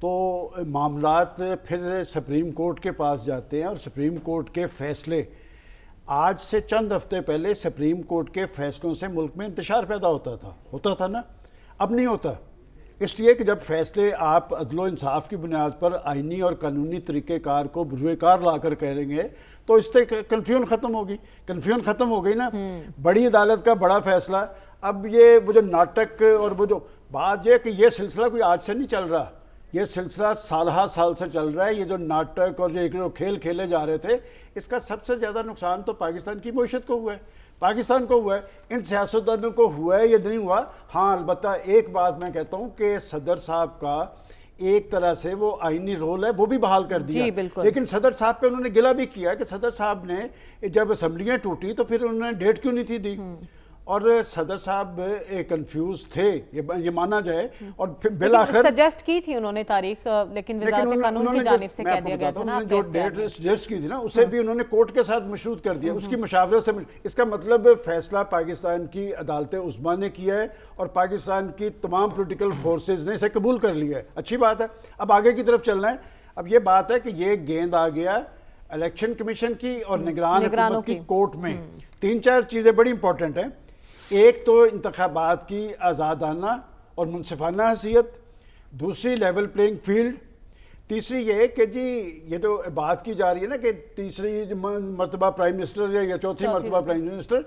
تو معاملات پھر سپریم کورٹ کے پاس جاتے ہیں اور سپریم کورٹ کے فیصلے، آج سے چند ہفتے پہلے سپریم کورٹ کے فیصلوں سے ملک میں انتشار پیدا ہوتا تھا نا، اب نہیں ہوتا، اس لیے کہ جب فیصلے آپ عدل و انصاف کی بنیاد پر آئینی اور قانونی طریقہ کار کو بروئے کار لا کر کریں گے تو اس سے کنفیوژن ختم ہو گئی نا. بڑی عدالت کا بڑا فیصلہ. اب یہ وہ جو ناٹک اور وہ جو بات یہ کہ یہ سلسلہ کوئی آج سے نہیں چل رہا، یہ سلسلہ سالہ سال سے چل رہا ہے. یہ جو ناٹک اور جو کھیل کھیلے جا رہے تھے، اس کا سب سے زیادہ نقصان تو پاکستان کی معیشت کو ہوا ہے، پاکستان کو ہوا ہے، ان سیاستدانوں کو ہوا ہے، یہ نہیں ہوا. ہاں البتہ ایک بات میں کہتا ہوں کہ صدر صاحب کا ایک طرح سے وہ آئینی رول ہے وہ بھی بحال کر دیا. لیکن صدر صاحب پہ انہوں نے گلہ بھی کیا کہ صدر صاحب نے جب اسمبلیاں ٹوٹی تو پھر انہوں نے ڈیٹ کیوں نہیں تھی دی، اور صدر صاحب کنفیوز تھے، یہ مانا جائے. اور پھر بالآخر سجیسٹ کی تھی انہوں نے تاریخ، لیکن وزارت قانون کی جانب سے کہہ دیا گیا تھا نا جو ڈیٹ سجیسٹ کی تھی نا، اسے بھی انہوں نے کورٹ کے ساتھ مشروط کر دیا، اس کی مشاورت سے. اس کا مطلب فیصلہ پاکستان کی عدالت عظمیٰ نے کیا ہے اور پاکستان کی تمام پولیٹیکل فورسز نے اسے قبول کر لیا ہے. اچھی بات ہے. اب آگے کی طرف چلنا ہے. اب یہ بات ہے کہ یہ گیند آ گیا الیکشن کمیشن کی اور نگران حکومت کی کورٹ میں. 3-4 چیزیں بڑی امپورٹنٹ ہیں. ایک تو انتخابات کی آزادانہ اور منصفانہ حیثیت، دوسری لیول پلینگ فیلڈ، تیسری یہ کہ جی یہ جو بات کی جا رہی ہے نا کہ تیسری مرتبہ پرائم منسٹر یا چوتھی مرتبہ پرائم منسٹر،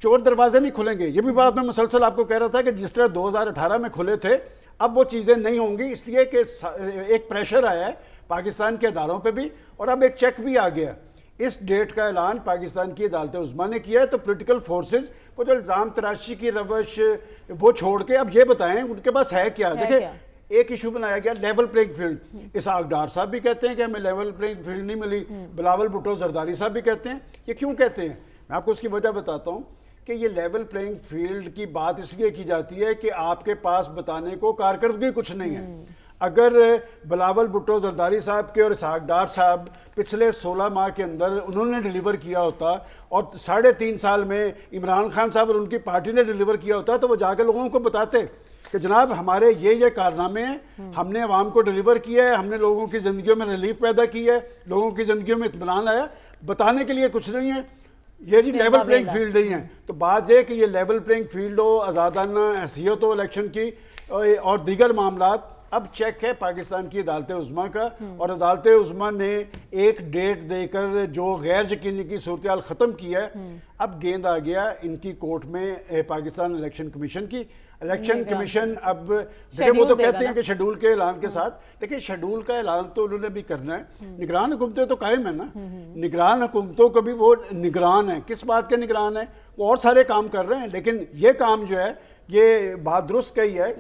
چور دروازے نہیں کھلیں گے. یہ بھی بات میں مسلسل آپ کو کہہ رہا تھا کہ جس طرح 2018 میں کھلے تھے اب وہ چیزیں نہیں ہوں گی، اس لیے کہ ایک پریشر آیا ہے پاکستان کے اداروں پہ بھی، اور اب ایک چیک بھی آ گیا. اس ڈیٹ کا اعلان پاکستان کی عدالت عظمیٰ نے کیا ہے. تو پولیٹیکل فورسز وہ جو الزام تراشی کی روش وہ چھوڑ کے اب یہ بتائیں ان کے پاس ہے کیا. دیکھیں ایک ایشو بنایا گیا level playing field. Ishaq Dar صاحب بھی کہتے ہیں کہ ہمیں لیول پلینگ فیلڈ نہیں ملی، بلاول بھٹو زرداری صاحب بھی کہتے ہیں. یہ کیوں کہتے ہیں؟ میں آپ کو اس کی وجہ بتاتا ہوں کہ یہ لیول پلینگ فیلڈ کی بات اس لیے کی جاتی ہے کہ آپ کے پاس بتانے کو کارکردگی کچھ نہیں ہے. اگر بلاول بھٹو زرداری صاحب کے اور اسحاق ڈار صاحب پچھلے 16 ماہ کے اندر انہوں نے ڈیلیور کیا ہوتا اور 3.5 سال میں عمران خان صاحب اور ان کی پارٹی نے ڈیلیور کیا ہوتا تو وہ جا کے لوگوں کو بتاتے کہ جناب ہمارے یہ کارنامے ہیں، ہم نے عوام کو ڈیلیور کیا ہے، ہم نے لوگوں کی زندگیوں میں ریلیف پیدا کی ہے، لوگوں کی زندگیوں میں اطمینان آیا. بتانے کے لیے کچھ نہیں ہے. یہ جی لیول پلینگ فیلڈ نہیں ہے. تو بات یہ کہ یہ لیول پلینگ فیلڈ ہو، آزادانہ حیثیت ہو الیکشن کی اور دیگر معاملات. اب چیک ہے پاکستان کی عدالت عظمیٰ کا، اور عدالت عظمیٰ نے ایک ڈیٹ دے کر جو غیر یقینی کی صورتحال ختم کی ہے. اب گیند آ گیا ان کی کورٹ میں پاکستان الیکشن کمیشن کی. الیکشن کمیشن اب دیکھیں وہ تو کہتے ہیں کہ شیڈول کے اعلان کے ساتھ، دیکھیں شیڈول کا اعلان تو انہوں نے بھی کرنا ہے. نگران حکومتیں تو قائم ہیں نا، نگران حکومتوں کو بھی وہ نگران ہیں. کس بات کے نگران ہیں؟ وہ اور سارے کام کر رہے ہیں، لیکن یہ کام جو ہے یہ بات درست کہی ہے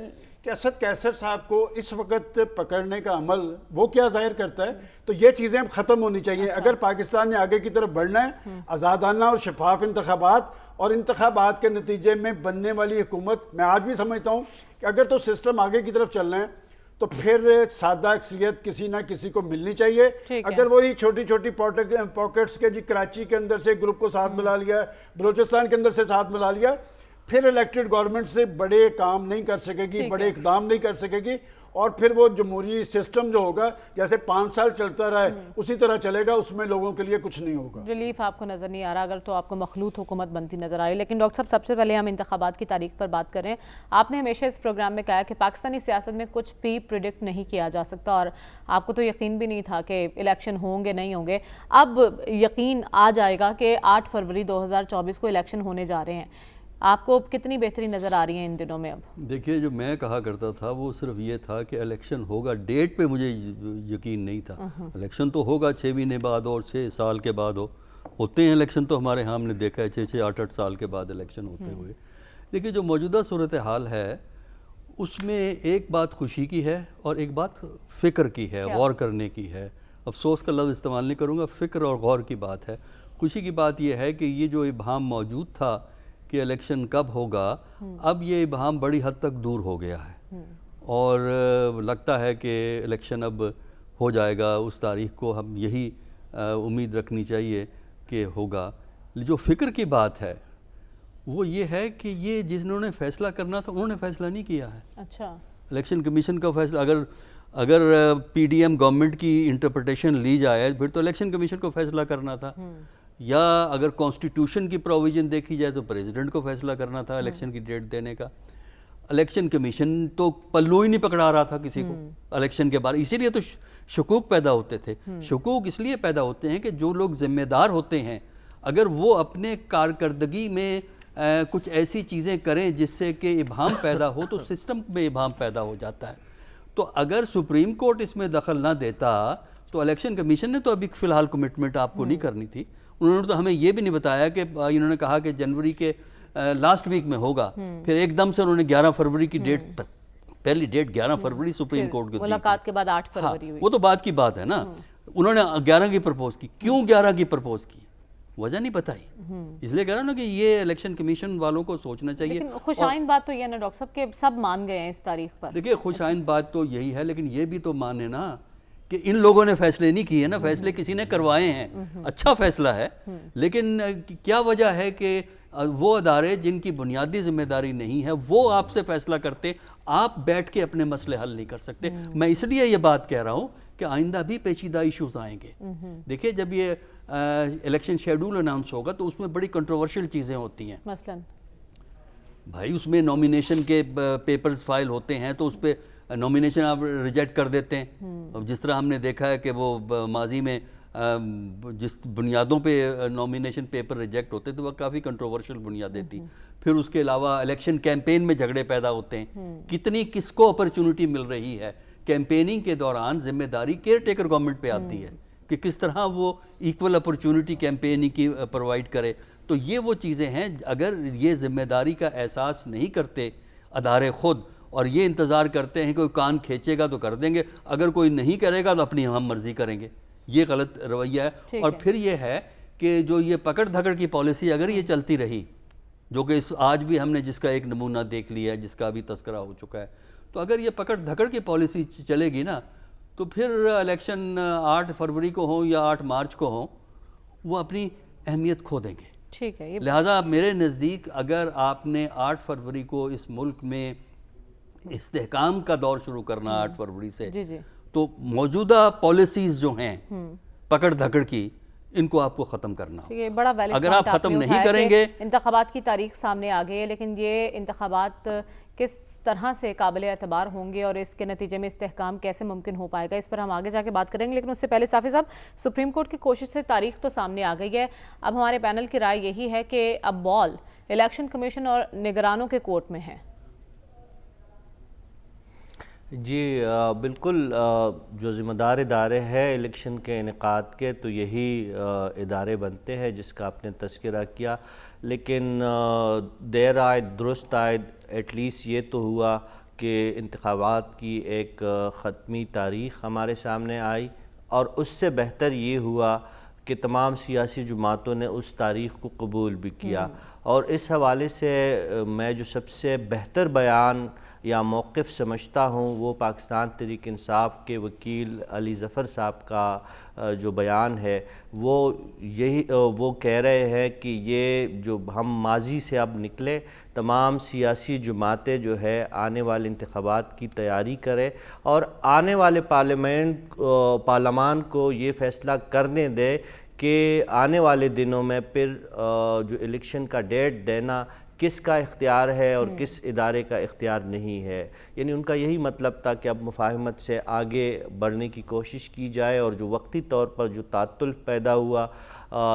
کہ اسد کیسر صاحب کو اس وقت پکڑنے کا عمل وہ کیا ظاہر کرتا ہے. تو یہ چیزیں اب ختم ہونی چاہیے. اگر پاکستان نے آگے کی طرف بڑھنا ہے، آزادانہ اور شفاف انتخابات اور انتخابات کے نتیجے میں بننے والی حکومت، میں آج بھی سمجھتا ہوں کہ اگر تو سسٹم آگے کی طرف چلنا ہے تو پھر سادہ اکثریت کسی نہ کسی کو ملنی چاہیے. اگر وہی چھوٹی چھوٹی پاکٹس کے جی کراچی کے اندر سے گروپ کو ساتھ ملا لیا، بلوچستان کے اندر سے ساتھ ملا لیا، پھر الیکٹڈ گورنمنٹ سے بڑے کام نہیں کر سکے گی، بڑے اقدام نہیں کر سکے گی. اور پھر وہ جمہوری سسٹم جو ہوگا جیسے 5 سال چلتا رہا ہے اسی طرح چلے گا، اس میں لوگوں کے لیے کچھ نہیں ہوگا. ریلیف آپ کو نظر نہیں آ رہا، اگر تو آپ کو مخلوط حکومت بنتی نظر آ رہی. لیکن ڈاکٹر صاحب سب سے پہلے ہم انتخابات کی تاریخ پر بات کر رہے ہیں. آپ نے ہمیشہ اس پروگرام میں کہا کہ پاکستانی سیاست میں کچھ بھی پریڈکٹ نہیں کیا جا سکتا، اور آپ کو تو یقین بھی نہیں تھا کہ الیکشن ہوں گے نہیں ہوں گے. اب یقین آ جائے گا کہ 8 فروری 2024 کو الیکشن ہونے جا رہے ہیں. آپ کو کتنی بہتری نظر آ رہی ہے ان دنوں میں؟ اب دیکھیے جو میں کہا کرتا تھا وہ صرف یہ تھا کہ الیکشن ہوگا، ڈیٹ پہ مجھے یقین نہیں تھا. الیکشن تو ہوگا 6 مہینے بعد اور 6 سال کے بعد ہوتے ہیں الیکشن، تو ہمارے ہاں ہم نے دیکھا ہے 6 8 سال کے بعد الیکشن ہوتے ہوئے. لیکن جو موجودہ صورتحال ہے اس میں ایک بات خوشی کی ہے اور ایک بات فکر کی ہے، غور کرنے کی ہے. افسوس کا لفظ استعمال نہیں کروں گا، فکر اور غور کی بات ہے. خوشی کی بات یہ ہے کہ یہ جو ابہام موجود تھا کہ الیکشن کب ہوگا، اب یہ ابہام بڑی حد تک دور ہو گیا ہے، اور لگتا ہے کہ الیکشن اب ہو جائے گا. اس تاریخ کو ہم یہی امید رکھنی چاہیے کہ ہوگا. جو فکر کی بات ہے وہ یہ ہے کہ یہ جنہوں نے فیصلہ کرنا تھا انہوں نے فیصلہ نہیں کیا ہے. اچھا، الیکشن کمیشن کا فیصلہ، اگر اگر پی ڈی ایم گورنمنٹ کی انٹرپریٹیشن لی جائے پھر تو الیکشن کمیشن کو فیصلہ کرنا تھا، یا اگر کانسٹیٹیوشن کی پروویژن دیکھی جائے تو پریزیڈنٹ کو فیصلہ کرنا تھا الیکشن کی ڈیٹ دینے کا۔ الیکشن کمیشن تو پلو ہی نہیں پکڑا رہا تھا کسی کو الیکشن کے بارے، اسی لیے تو شکوک پیدا ہوتے تھے۔ شکوک اس لیے پیدا ہوتے ہیں کہ جو لوگ ذمہ دار ہوتے ہیں اگر وہ اپنے کارکردگی میں کچھ ایسی چیزیں کریں جس سے کہ ابہام پیدا ہو تو سسٹم میں ابہام پیدا ہو جاتا ہے۔ تو اگر سپریم کورٹ اس میں دخل نہ دیتا تو الیکشن کمیشن نے تو ابھی فی الحال کمٹمنٹ آپ کو نہیں کرنی تھی۔ انہوں نے تو ہمیں یہ بھی نہیں بتایا کہ انہوں نے کہا کہ جنوری کے لاسٹ ویک میں ہوگا، پھر ایک دم سے انہوں نے 11 فروری کی ڈیٹ، پہلی ڈیٹ 11 فروری سپریم کورٹ کو دی، ملاقات کے بعد 8 فروری ہوئی۔ وہ تو بعد کی بات ہے نا، انہوں نے 11 کی پرپوز کی، کیوں 11 کی پرپوز کی وجہ نہیں بتائی، اس لیے کہہ رہا ہوں نا کہ یہ الیکشن کمیشن والوں کو سوچنا چاہیے۔ لیکن خوش آئند بات تو یہ ہے نا ڈاکٹر صاحب کہ سب مان گئے ہیں اس تاریخ پر۔ دیکھیے خوش آئند بات تو یہی ہے، لیکن یہ بھی تو مانے نا کہ ان لوگوں نے فیصلے نہیں کیے نا، فیصلے کسی نے کروائے ہیں، اچھا فیصلہ ہے، لیکن کیا وجہ ہے کہ وہ ادارے جن کی بنیادی ذمہ داری نہیں ہے وہ آپ سے فیصلہ کرتے، آپ بیٹھ کے اپنے مسئلے حل نہیں کر سکتے۔ میں اس لیے یہ بات کہہ رہا ہوں کہ آئندہ بھی پیچیدہ ایشوز آئیں گے۔ دیکھیں جب یہ الیکشن شیڈول اناؤنس ہوگا تو اس میں بڑی کنٹروورشل چیزیں ہوتی ہیں، مثلاً بھائی اس میں نومینیشن کے پیپرز فائل ہوتے ہیں تو اس پہ نومینیشن آپ ریجیکٹ کر دیتے ہیں، جس طرح ہم نے دیکھا ہے کہ وہ ماضی میں جس بنیادوں پہ نومینیشن پیپر ریجیکٹ ہوتے تھے وہ کافی کنٹروورشل بنیادیں تھیں۔ پھر اس کے علاوہ الیکشن کیمپین میں جھگڑے پیدا ہوتے ہیں، کتنی کس کو اپرچونٹی مل رہی ہے۔ کیمپیننگ کے دوران ذمہ داری کیئر ٹیکر گورنمنٹ پہ آتی ہے کہ کس طرح وہ ایکول اپرچونٹی کیمپیننگ کی پرووائڈ کرے۔ تو یہ وہ چیزیں ہیں اگر یہ ذمہ داری کا احساس نہیں کرتے ادارے خود اور یہ انتظار کرتے ہیں کوئی کان کھینچے گا تو کر دیں گے، اگر کوئی نہیں کرے گا تو اپنی ہم مرضی کریں گے، یہ غلط رویہ ہے۔ اور پھر یہ ہے کہ جو یہ پکڑ دھکڑ کی پالیسی اگر یہ چلتی رہی، جو کہ آج بھی ہم نے جس کا ایک نمونہ دیکھ لیا ہے، جس کا بھی تذکرہ ہو چکا ہے، تو اگر یہ پکڑ دھکڑ کی پالیسی چلے گی نا تو پھر الیکشن 8 فروری کو ہوں یا 8 مارچ کو ہوں وہ اپنی اہمیت کھو دیں گے۔ ٹھیک ہے، لہٰذا میرے نزدیک اگر آپ نے 8 فروری کو اس ملک میں استحکام کا دور شروع کرنا 8 فروری سے، تو موجودہ پالیسیز جو ہیں پکڑ دھکڑ کی ان کو آپ کو ختم کرنا یہ بڑا ویلڈ اگر آپ ختم نہیں کریں گے۔ انتخابات کی تاریخ سامنے آ گئی ہے، لیکن یہ انتخابات کس طرح سے قابل اعتبار ہوں گے اور اس کے نتیجے میں استحکام کیسے ممکن ہو پائے گا، اس پر ہم آگے جا کے بات کریں گے۔ لیکن اس سے پہلے صافی صاحب، سپریم کورٹ کی کوشش سے تاریخ تو سامنے آ گئی ہے، اب ہمارے پینل کی رائے یہی ہے کہ اب بال الیکشن کمیشن اور نگرانوں کے کورٹ میں ہے۔ جی بالکل، جو ذمہ دار ادارے ہیں الیکشن کے انعقاد کے تو یہی ادارے بنتے ہیں جس کا آپ نے تذکرہ کیا، لیکن دیر آئے درست آئے، ایٹ لیسٹ یہ تو ہوا کہ انتخابات کی ایک ختمی تاریخ ہمارے سامنے آئی، اور اس سے بہتر یہ ہوا کہ تمام سیاسی جماعتوں نے اس تاریخ کو قبول بھی کیا۔ اور اس حوالے سے میں جو سب سے بہتر بیان یا موقف سمجھتا ہوں وہ پاکستان تحریک انصاف کے وکیل علی ظفر صاحب کا جو بیان ہے، وہ کہہ رہے ہیں کہ یہ جو ہم ماضی سے اب نکلے، تمام سیاسی جماعتیں جو ہے آنے والے انتخابات کی تیاری کرے اور آنے والے پارلیمان کو یہ فیصلہ کرنے دے کہ آنے والے دنوں میں پھر جو الیکشن کا ڈیٹ دینا کس کا اختیار ہے اور کس ادارے کا اختیار نہیں ہے۔ یعنی ان کا یہی مطلب تھا کہ اب مفاہمت سے آگے بڑھنے کی کوشش کی جائے، اور جو وقتی طور پر جو تعطل پیدا ہوا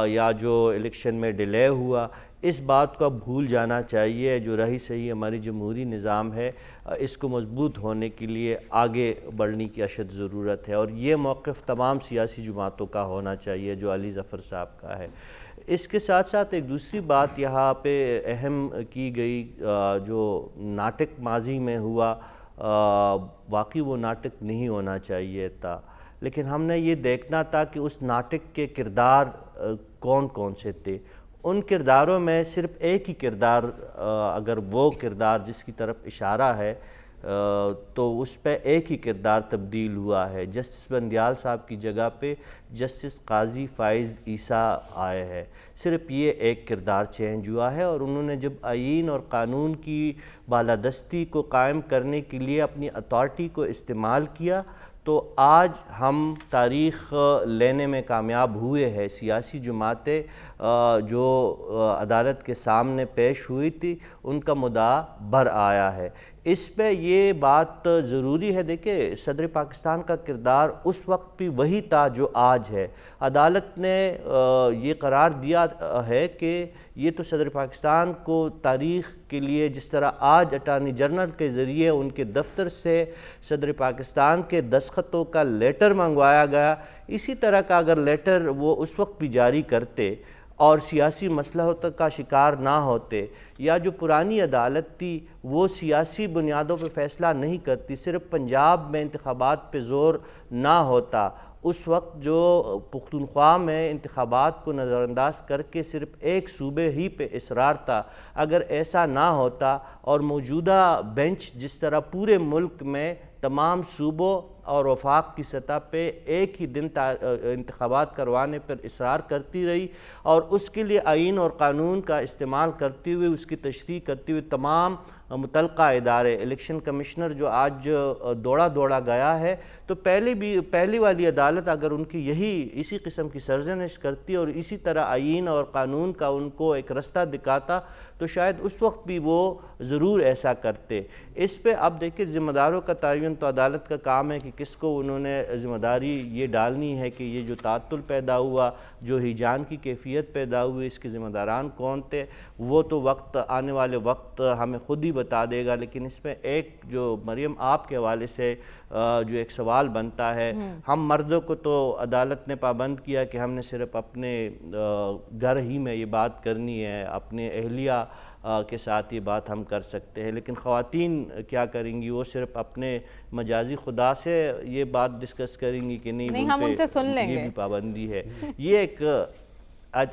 یا جو الیکشن میں ڈیلے ہوا، اس بات کو اب بھول جانا چاہیے۔ جو رہی صحیح ہماری جمہوری نظام ہے، اس کو مضبوط ہونے کے لیے آگے بڑھنے کی اشد ضرورت ہے، اور یہ موقف تمام سیاسی جماعتوں کا ہونا چاہیے جو علی ظفر صاحب کا ہے۔ اس کے ساتھ ساتھ ایک دوسری بات یہاں پہ اہم کی گئی، جو ناٹک ماضی میں ہوا، واقعی وہ ناٹک نہیں ہونا چاہیے تھا، لیکن ہم نے یہ دیکھنا تھا کہ اس ناٹک کے کردار کون کون سے تھے۔ ان کرداروں میں صرف ایک ہی کردار، اگر وہ کردار جس کی طرف اشارہ ہے، تو اس پہ ایک ہی کردار تبدیل ہوا ہے. جسٹس بندیال صاحب کی جگہ پہ جسٹس قاضی فائز عیسیٰ آئے ہیں. صرف یہ ایک کردار چینج ہوا ہے, اور انہوں نے جب آئین اور قانون کی بالادستی کو قائم کرنے کے لیے اپنی اتھارٹی کو استعمال کیا, تو آج ہم تاریخ لینے میں کامیاب ہوئے ہیں. سیاسی جماعتیں جو عدالت کے سامنے پیش ہوئی تھی ان کا مدعا بر آیا ہے. اس پہ یہ بات ضروری ہے, دیکھیں صدر پاکستان کا کردار اس وقت بھی وہی تھا جو آج ہے. عدالت نے یہ قرار دیا ہے کہ یہ تو صدر پاکستان کو تاریخ کے لیے, جس طرح آج اٹارنی جنرل کے ذریعے ان کے دفتر سے صدر پاکستان کے دستخطوں کا لیٹر منگوایا گیا, اسی طرح کا اگر لیٹر وہ اس وقت بھی جاری کرتے اور سیاسی مصلحتوں کا شکار نہ ہوتے, یا جو پرانی عدالت تھی وہ سیاسی بنیادوں پہ فیصلہ نہیں کرتی, صرف پنجاب میں انتخابات پہ زور نہ ہوتا, اس وقت جو پختونخوا میں انتخابات کو نظر انداز کر کے صرف ایک صوبے ہی پہ اصرار تھا, اگر ایسا نہ ہوتا اور موجودہ بینچ جس طرح پورے ملک میں تمام صوبوں اور وفاق کی سطح پہ ایک ہی دن انتخابات کروانے پر اصرار کرتی رہی, اور اس کے لیے آئین اور قانون کا استعمال کرتے ہوئے, اس کی تشریح کرتے ہوئے تمام متعلقہ ادارے, الیکشن کمشنر جو آج دوڑا گیا ہے, تو پہلی والی عدالت اگر ان کی اسی قسم کی سرزنش کرتی اور اسی طرح آئین اور قانون کا ان کو ایک رستہ دکھاتا, تو شاید اس وقت بھی وہ ضرور ایسا کرتے. اس پہ اب دیکھیں ذمہ داروں کا تعین تو عدالت کا کام ہے کہ کس کو انہوں نے ذمہ داری یہ ڈالنی ہے کہ یہ جو تعطل پیدا ہوا, جو ہیجان کی کیفیت پیدا ہوئی, اس کے ذمہ داران کون تھے, وہ تو آنے والے وقت ہمیں خود ہی بتا دے گا. لیکن اس میں ایک جو مریم آپ کے حوالے سے جو ایک سوال بنتا ہے, ہم مردوں کو تو عدالت نے پابند کیا کہ ہم نے صرف اپنے گھر ہی میں یہ بات کرنی ہے, اپنے اہلیہ کے ساتھ یہ بات ہم کر سکتے ہیں, لیکن خواتین کیا کریں گی, وہ صرف اپنے مجازی خدا سے یہ بات ڈسکس کریں گی کہ نہیں ہم ان سے سن لیں گے, یہ بھی پابندی ہے.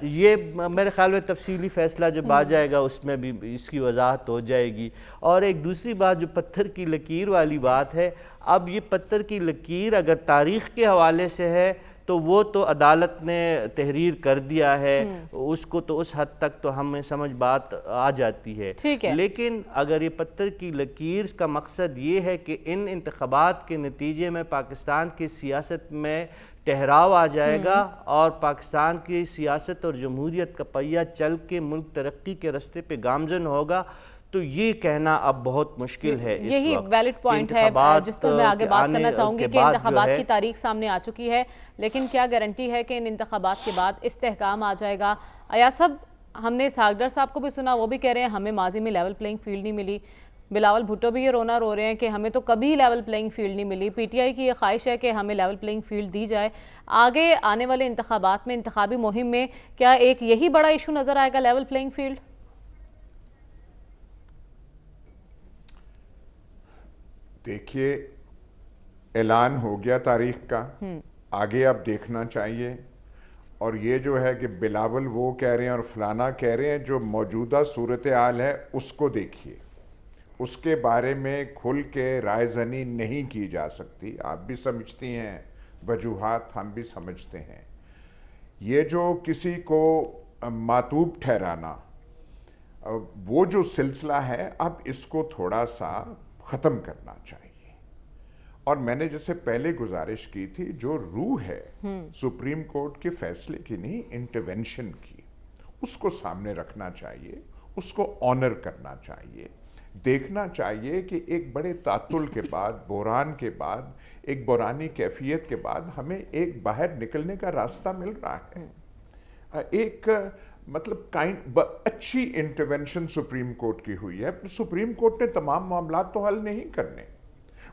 یہ میرے خیال میں تفصیلی فیصلہ جب آ جائے گا اس میں بھی اس کی وضاحت ہو جائے گی. اور ایک دوسری بات جو پتھر کی لکیر والی بات ہے, اب یہ پتھر کی لکیر اگر تاریخ کے حوالے سے ہے تو وہ تو عدالت نے تحریر کر دیا ہے, اس کو تو اس حد تک تو ہمیں سمجھ بات آ جاتی ہے. لیکن اگر یہ پتھر کی لکیر کا مقصد یہ ہے کہ ان انتخابات کے نتیجے میں پاکستان کی سیاست میں ٹہراؤ آ جائے گا اور پاکستان کی سیاست اور جمہوریت کا پہیہ چل کے ملک ترقی کے رستے پہ گامزن ہوگا, تو یہ کہنا اب بہت مشکل ہے. یہی ویلڈ پوائنٹ ہے جس پر میں آگے بات کرنا چاہوں گی کہ انتخابات کی تاریخ سامنے آ چکی ہے, لیکن کیا گارنٹی ہے کہ ان انتخابات کے بعد استحکام آ جائے گا. ایاز صاحب, ہم نے ساگڈر صاحب کو بھی سنا, وہ بھی کہہ رہے ہیں ہمیں ماضی میں لیول پلینگ فیلڈ نہیں ملی. بلاول بھٹو بھی یہ رونا رو رہے ہیں کہ ہمیں تو کبھی لیول پلینگ فیلڈ نہیں ملی. پی ٹی آئی کی یہ خواہش ہے کہ ہمیں لیول پلینگ فیلڈ دی جائے. آگے آنے والے انتخابات میں, انتخابی مہم میں, کیا ایک یہی بڑا ایشو نظر آئے گا, لیول پلینگ فیلڈ؟ دیکھیے, اعلان ہو گیا تاریخ کا, آگے اب دیکھنا چاہیے. اور یہ جو ہے کہ بلاول وہ کہہ رہے ہیں اور فلانا کہہ رہے ہیں, جو موجودہ صورتحال ہے اس کو دیکھیے, اس کے بارے میں کھل کے رائے زنی نہیں کی جا سکتی. آپ بھی سمجھتی ہیں وجوہات, ہم بھی سمجھتے ہیں. یہ جو کسی کو معتوب ٹھہرانا, وہ جو سلسلہ ہے, اب اس کو تھوڑا سا ختم کرنا چاہیے. اور میں نے جیسے پہلے گزارش کی تھی, جو روح ہے سپریم کورٹ کے فیصلے کی نہیں, انٹرونشن کی, اس کو سامنے رکھنا چاہیے, اس کو آنر کرنا چاہیے. دیکھنا چاہیے کہ ایک بڑے تعطل کے بعد, بحران کے بعد, ایک بحرانی کیفیت کے بعد ہمیں ایک باہر نکلنے کا راستہ مل رہا ہے. ایک مطلب اچھی انٹرونشن سپریم کورٹ کی ہوئی ہے. سپریم کورٹ نے تمام معاملات تو حل نہیں کرنے,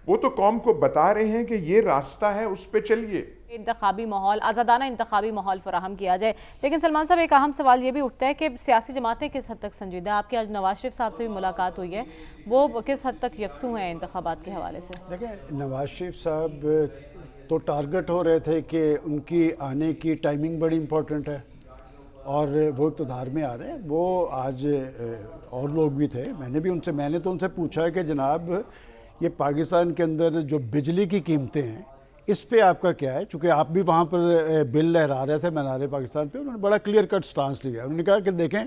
وہ تو قوم کو بتا رہے ہیں کہ یہ راستہ ہے, اس پہ چلیے. انتخابی ماحول, آزادانہ انتخابی ماحول فراہم کیا جائے. لیکن سلمان صاحب, ایک اہم سوال یہ بھی اٹھتا ہے کہ سیاسی جماعتیں کس حد تک سنجیدہ ہیں. آپ کی آج نواز شریف صاحب سے بھی ملاقات ہوئی ہے, وہ کس حد تک یکسو ہیں انتخابات کے حوالے سے؟ دیکھیں, نواز شریف صاحب تو ٹارگٹ ہو رہے تھے کہ ان کی آنے کی ٹائمنگ بڑی امپورٹنٹ ہے, اور وہ اقتدار میں آ رہے ہیں. وہ آج اور لوگ بھی تھے, میں نے تو ان سے پوچھا کہ جناب یہ پاکستان کے اندر جو بجلی کی قیمتیں ہیں اس پہ آپ کا کیا ہے؟ چونکہ آپ بھی وہاں پر بل لہرا رہے تھے مینار پاکستان پہ، انہوں نے بڑا کلیئر کٹ سٹانس لیا. انہوں نے کہا کہ دیکھیں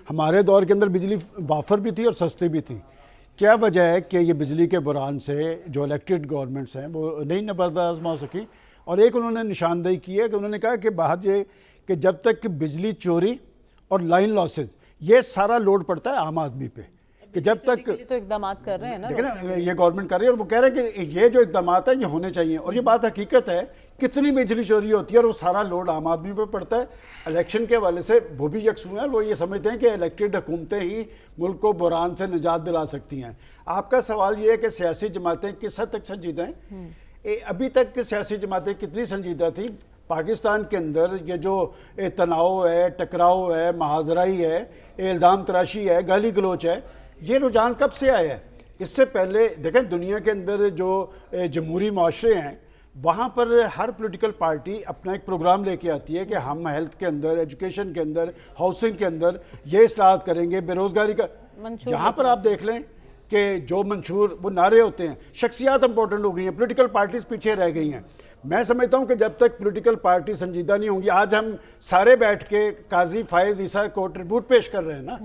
ہمارے دور کے اندر بجلی وافر بھی تھی اور سستی بھی تھی. کیا وجہ ہے کہ یہ بجلی کے بحران سے جو الیکٹڈ گورنمنٹس ہیں وہ نہیں نبرد آزما ہو سکی؟ اور ایک انہوں نے نشاندہی کی ہے کہ انہوں نے کہا کہ بات یہ کہ جب تک بجلی چوری اور لائن لاسز یہ سارا لوڈ پڑتا ہے عام آدمی پہ، کہ جب تک تو اقدامات کر رہے ہیں نا، دیکھیں نا یہ گورنمنٹ کر رہی ہے اور وہ کہہ رہے ہیں کہ یہ جو اقدامات ہیں یہ ہونے چاہیے. اور یہ بات حقیقت ہے، کتنی بجلی چوری ہوتی ہے اور وہ سارا لوڈ عام آدمی پہ پڑتا ہے. الیکشن کے حوالے سے وہ بھی یکسو ہیں، وہ یہ سمجھتے ہیں کہ الیکٹڈ حکومتیں ہی ملک کو بحران سے نجات دلا سکتی ہیں. آپ کا سوال یہ ہے کہ سیاسی جماعتیں کس حد تک سنجیدہ ہیں؟ ابھی تک سیاسی جماعتیں کتنی سنجیدہ تھیں؟ پاکستان کے اندر یہ جو تناؤ ہے، ٹکراؤ ہے، محاذرائی ہے، الزام تراشی ہے، گالی گلوچ ہے، یہ رجحان کب سے آیا ہے؟ اس سے پہلے دیکھیں دنیا کے اندر جو جمہوری معاشرے ہیں وہاں پر ہر پولیٹیکل پارٹی اپنا ایک پروگرام لے کے آتی ہے کہ ہم ہیلتھ کے اندر، ایجوکیشن کے اندر، ہاؤسنگ کے اندر یہ اصلاحات کریں گے، بے روزگاری کا. یہاں پر آپ دیکھ لیں کہ جو منشور وہ نعرے ہوتے ہیں، شخصیات امپورٹنٹ ہو گئی ہیں، پولیٹیکل پارٹیز پیچھے رہ گئی ہیں. میں سمجھتا ہوں کہ جب تک پولیٹیکل پارٹی سنجیدہ نہیں ہوں گی، آج ہم سارے بیٹھ کے قاضی فائز عیسیٰ کو ٹریبیوٹ پیش کر رہے ہیں نا.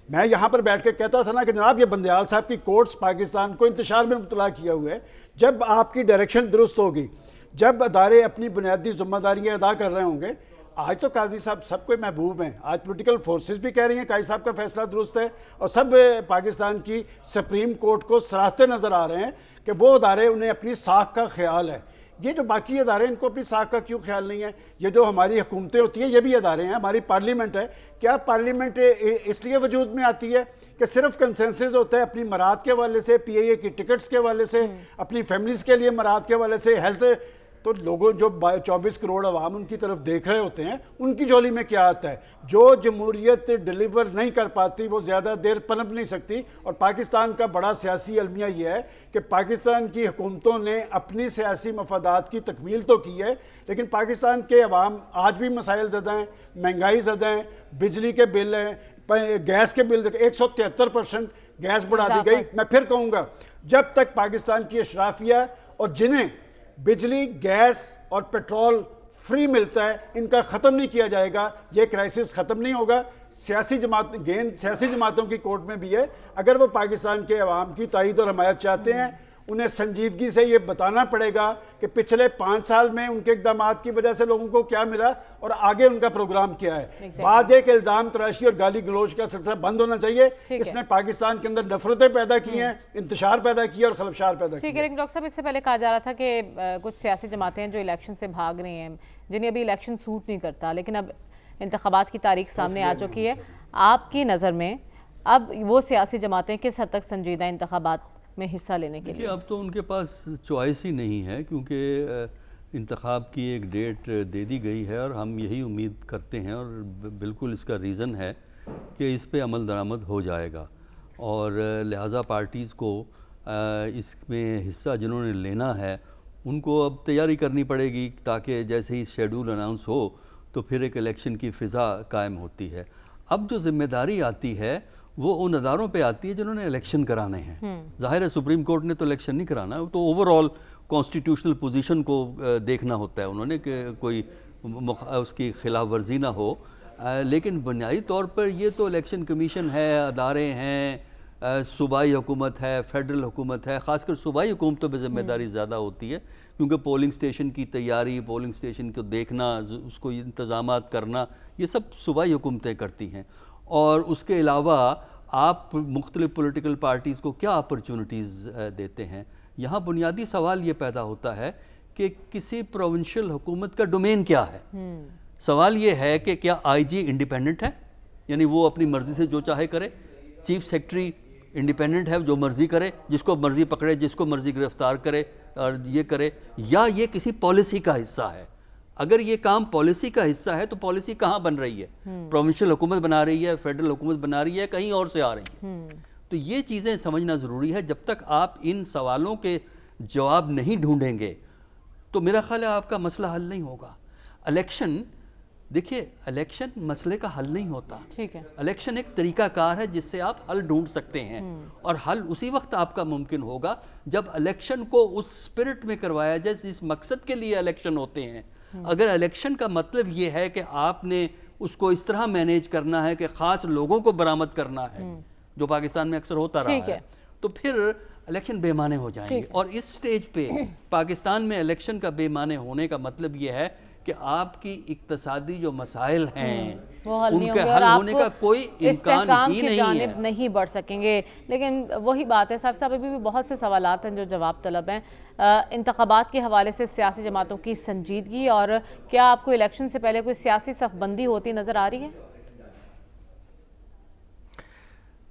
میں یہاں پر بیٹھ کے کہتا تھا نا کہ جناب یہ بندیال صاحب کی کورٹس پاکستان کو انتشار میں مبتلا کیا ہوا ہے. جب آپ کی ڈائریکشن درست ہوگی، جب ادارے اپنی بنیادی ذمہ داریاں ادا کر رہے ہوں گے. آج تو قاضی صاحب سب کو محبوب ہیں، آج پولیٹیکل فورسز بھی کہہ رہی ہیں قاضی صاحب کا فیصلہ درست ہے، اور سب پاکستان کی سپریم کورٹ کو سراہتے نظر آ رہے ہیں کہ وہ ادارے انہیں اپنی ساکھ کا خیال ہے. یہ جو باقی ادارے ان کو اپنی ساکھ کا کیوں خیال نہیں ہے؟ یہ جو ہماری حکومتیں ہوتی ہیں یہ بھی ادارے ہیں، ہماری پارلیمنٹ ہے. کیا پارلیمنٹ اس لیے وجود میں آتی ہے کہ صرف کنسنسس ہوتا ہے اپنی مراد کے حوالے سے، پی اے اے کی ٹکٹس کے حوالے سے، اپنی فیملیز کے لیے مراد کے حوالے سے، ہیلتھ؟ تو لوگوں جو 24 کروڑ عوام ان کی طرف دیکھ رہے ہوتے ہیں ان کی جولی میں کیا آتا ہے؟ جو جمہوریت ڈیلیور نہیں کر پاتی وہ زیادہ دیر پنپ نہیں سکتی. اور پاکستان کا بڑا سیاسی المیہ یہ ہے کہ پاکستان کی حکومتوں نے اپنی سیاسی مفادات کی تکمیل تو کی ہے، لیکن پاکستان کے عوام آج بھی مسائل زدہ ہیں، مہنگائی زدہ ہیں، بجلی کے بل ہیں، گیس کے بل 173% گیس بڑھا دی گئی. میں پھر کہوں گا جب تک پاکستان کی اشرافیہ اور جنہیں بجلی، گیس اور پیٹرول فری ملتا ہے ان کا ختم نہیں کیا جائے گا یہ کرائسس ختم نہیں ہوگا. سیاسی جماعتوں کی کورٹ میں بھی ہے. اگر وہ پاکستان کے عوام کی تائید اور حمایت چاہتے ہیں انہیں سنجیدگی سے یہ بتانا پڑے گا کہ پچھلے 5 سال میں ان کے اقدامات کی وجہ سے لوگوں کو کیا ملا اور آگے ان کا پروگرام کیا ہے. بعض ایک الزام تراشی اور گالی گلوچ کا سلسلہ بند ہونا چاہیے. اس نے پاکستان کے اندر نفرتیں پیدا کی ہیں، انتشار پیدا کیا اور خلفشار پیدا کیا. ٹھیک ہے، لیکن ڈاکٹر صاحب اس سے پہلے کہا جا رہا تھا کہ کچھ سیاسی جماعتیں جو الیکشن سے بھاگ رہی ہیں، جنہیں ابھی الیکشن سوٹ نہیں کرتا، لیکن اب انتخابات کی تاریخ سامنے آ چکی ہے. آپ کی نظر میں اب وہ سیاسی جماعتیں کس حد تک سنجیدہ انتخابات میں حصہ لینے کے لیے؟ اب تو ان کے پاس چوائس ہی نہیں ہے، کیونکہ انتخاب کی ایک ڈیٹ دے دی گئی ہے اور ہم یہی امید کرتے ہیں اور بالکل اس کا ریزن ہے کہ اس پہ عمل درآمد ہو جائے گا. اور لہٰذا پارٹیز کو اس میں حصہ جنہوں نے لینا ہے ان کو اب تیاری کرنی پڑے گی تاکہ جیسے ہی شیڈول اناؤنس ہو تو پھر ایک الیکشن کی فضا قائم ہوتی ہے. اب جو ذمہ داری آتی ہے وہ ان اداروں پہ آتی ہے جنہوں نے الیکشن کرانے ہیں. ظاہر ہے سپریم کورٹ نے تو الیکشن نہیں کرانا، تو اوور آل کانسٹیٹیوشنل پوزیشن کو دیکھنا ہوتا ہے انہوں نے کہ کوئی اس کی خلاف ورزی نہ ہو. لیکن بنیادی طور پر یہ تو الیکشن کمیشن ہے، ادارے ہیں، صوبائی حکومت ہے، فیڈرل حکومت ہے. خاص کر صوبائی حکومتوں پہ ذمہ داری زیادہ ہوتی ہے کیونکہ پولنگ سٹیشن کی تیاری، پولنگ سٹیشن کو دیکھنا، اس کو انتظامات کرنا، یہ سب صوبائی حکومتیں کرتی ہیں. اور اس کے علاوہ آپ مختلف پولیٹیکل پارٹیز کو کیا اپرچونٹیز دیتے ہیں؟ یہاں بنیادی سوال یہ پیدا ہوتا ہے کہ کسی پروونشل حکومت کا ڈومین کیا ہے. سوال یہ ہے کہ کیا آئی جی انڈیپینڈنٹ ہے، یعنی وہ اپنی مرضی سے جو چاہے کرے؟ چیف سیکرٹری انڈیپینڈنٹ ہے، جو مرضی کرے، جس کو مرضی پکڑے، جس کو مرضی گرفتار کرے اور یہ کرے؟ یا یہ کسی پالیسی کا حصہ ہے؟ اگر یہ کام پالیسی کا حصہ ہے تو پالیسی کہاں بن رہی ہے؟ پروونشل حکومت بنا رہی ہے، فیڈرل حکومت بنا رہی ہے، کہیں اور سے آ رہی ہے؟ تو یہ چیزیں سمجھنا ضروری ہے. جب تک آپ ان سوالوں کے جواب نہیں ڈھونڈیں گے تو میرا خیال ہے آپ کا مسئلہ حل نہیں ہوگا. الیکشن دیکھیے الیکشن مسئلے کا حل نہیں ہوتا. ٹھیک ہے. الیکشن ایک طریقہ کار ہے جس سے آپ حل ڈھونڈ سکتے ہیں, اور حل اسی وقت آپ کا ممکن ہوگا جب الیکشن کو اس اسپرٹ میں کروایا جائے جس مقصد کے لیے الیکشن ہوتے ہیں. اگر الیکشن کا مطلب یہ ہے کہ آپ نے اس کو اس طرح مینیج کرنا ہے کہ خاص لوگوں کو برآمد کرنا ہے, جو پاکستان میں اکثر ہوتا رہا ہے, تو پھر الیکشن بے معنی ہو جائیں گے. اور اس سٹیج پہ پاکستان میں الیکشن کا بے معنی ہونے کا مطلب یہ ہے کہ آپ کی اقتصادی جو مسائل ہیں ان کے حل ہونے کا کوئی امکان ہی نہیں ہے. نہیں بڑھ سکیں گے. لیکن وہی بات ہے صاحب ابھی بھی بہت سے سوالات ہیں جو جواب طلب ہیں. انتخابات کے حوالے سے سیاسی جماعتوں کی سنجیدگی, اور کیا آپ کو الیکشن سے پہلے کوئی سیاسی صف بندی ہوتی نظر آ رہی ہے؟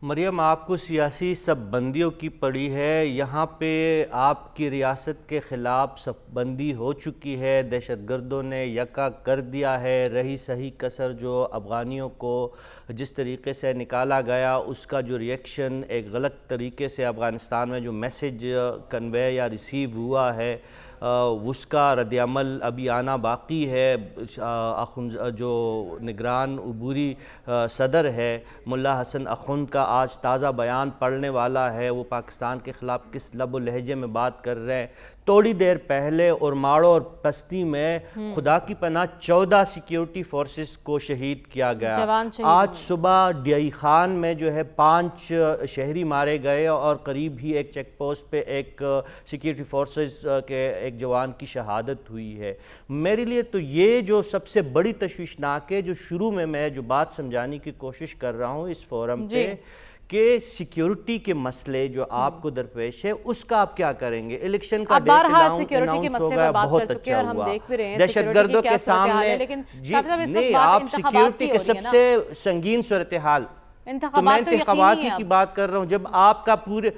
مریم, آپ کو سیاسی صف بندیوں کی پڑی ہے. یہاں پہ آپ کی ریاست کے خلاف صف بندی ہو چکی ہے. دہشت گردوں نے یکا کر دیا ہے. رہی صحیح کسر جو افغانیوں کو جس طریقے سے نکالا گیا, اس کا جو ریئیکشن ایک غلط طریقے سے افغانستان میں جو میسیج کنوے یا ریسیو ہوا ہے, اس کا رد عمل ابھی آنا باقی ہے. جو نگران عبوری صدر ہے ملا حسن اخوند کا آج تازہ بیان پڑھنے والا ہے. وہ پاکستان کے خلاف کس لب و لہجے میں بات کر رہے ہیں. تھوڑی دیر پہلے اور ماڑو اور پستی میں خدا کی پناہ 14 سیکیورٹی فورسز کو شہید کیا گیا. آج صبح ڈی خان میں جو ہے 5 شہری مارے گئے, اور قریب ہی ایک چیک پوسٹ پہ ایک سیکیورٹی فورسز کے ایک جوان کی شہادت ہوئی ہے. میرے لیے تو یہ جو سب سے بڑی تشویشناک ہے, جو شروع میں میں جو بات سمجھانے کی کوشش کر رہا ہوں اس فورم پہ, کہ سیکیورٹی کے مسئلے جو آپ کو درپیش ہے اس کا آپ کیا کریں گے. الیکشن کا ڈیٹ اناؤنس ہو گیا, بہت اچھا ہوا. دہشت گردوں کے سامنے نہیں, آپ سیکیورٹی کے سب سے سنگین صورتحال, تو میں انتخابات کی بات کر رہا ہوں. جب آپ کا پورے